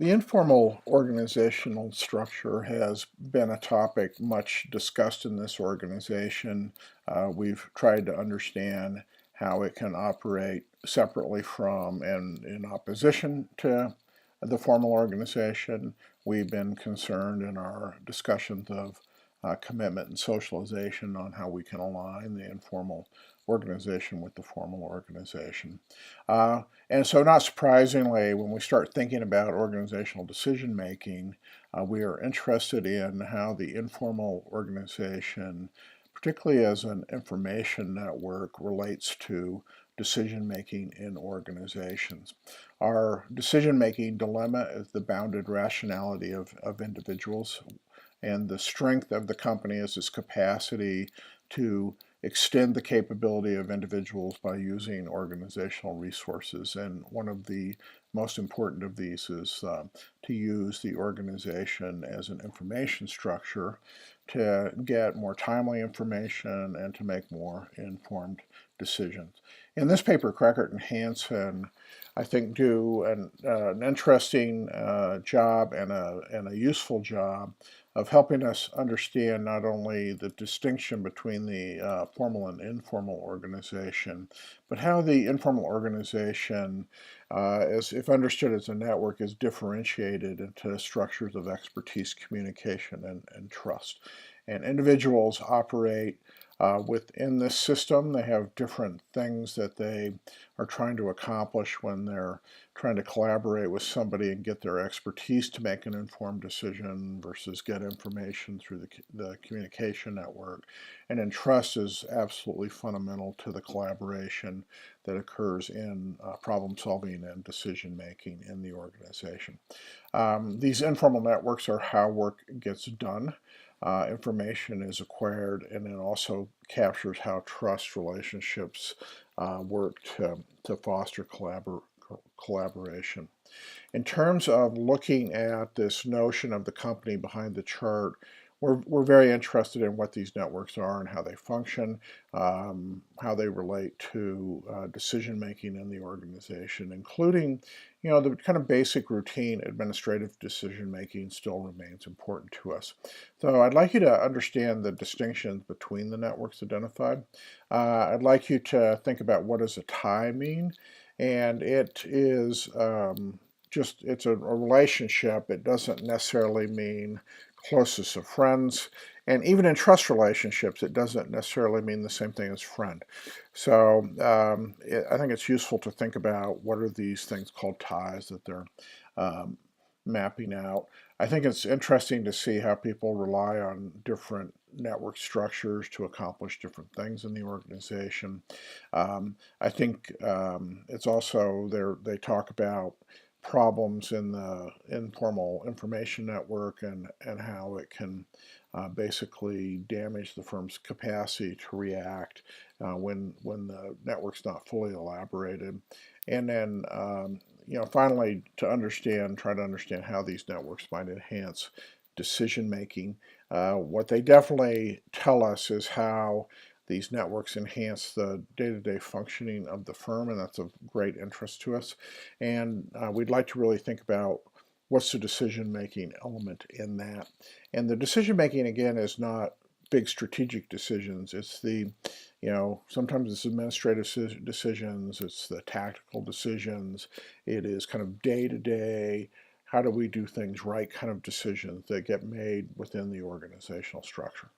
The informal organizational structure has been a topic much discussed in this organization. We've tried to understand how it can operate separately from and in opposition to the formal organization. We've been concerned in our discussions of commitment and socialization on how we can align the informal organization with the formal organization. And so, not surprisingly, when we start thinking about organizational decision making, we are interested in how the informal organization, particularly as an information network, relates to decision making in organizations. Our decision making dilemma is the bounded rationality of individuals, and the strength of the company is its capacity to extend the capability of individuals by using organizational resources. And one of the most important of these is to use the organization as an information structure to get more timely information and to make more informed decisions. In this paper, Krackhardt and Hanson, I think, do an interesting job and a useful job of helping us understand not only the distinction between the formal and informal organization, but how the informal organization, if understood as a network, is differentiated into structures of expertise, communication, and trust. And individuals operate within this system. They have different things that they are trying to accomplish when they're trying to collaborate with somebody and get their expertise to make an informed decision versus get information through the communication network. And then trust is absolutely fundamental to the collaboration that occurs in problem solving and decision making in the organization. These informal networks are how work gets done. Information is acquired, and it also captures how trust relationships work to foster collaboration. In terms of looking at this notion of the company behind the chart, we're very interested in what these networks are and how they function, how they relate to decision making in the organization, including, the kind of basic routine administrative decision making still remains important to us. So I'd like you to understand the distinctions between the networks identified. I'd like you to think about what does a tie mean, and it is it's a relationship. It doesn't necessarily mean closest of friends. And even in trust relationships, it doesn't necessarily mean the same thing as friend. So I think it's useful to think about what are these things called ties that they're mapping out. I think it's interesting to see how people rely on different network structures to accomplish different things in the organization. I think it's also they talk about problems in the informal information network and how it can basically damage the firm's capacity to react when the network's not fully elaborated. And then, finally, try to understand how these networks might enhance decision making. What they definitely tell us is how these networks enhance the day-to-day functioning of the firm, and that's of great interest to us. And we'd like to really think about what's the decision-making element in that. And the decision-making, again, is not big strategic decisions. It's sometimes it's administrative decisions, it's the tactical decisions, it is kind of day-to-day, how do we do things right kind of decisions that get made within the organizational structure.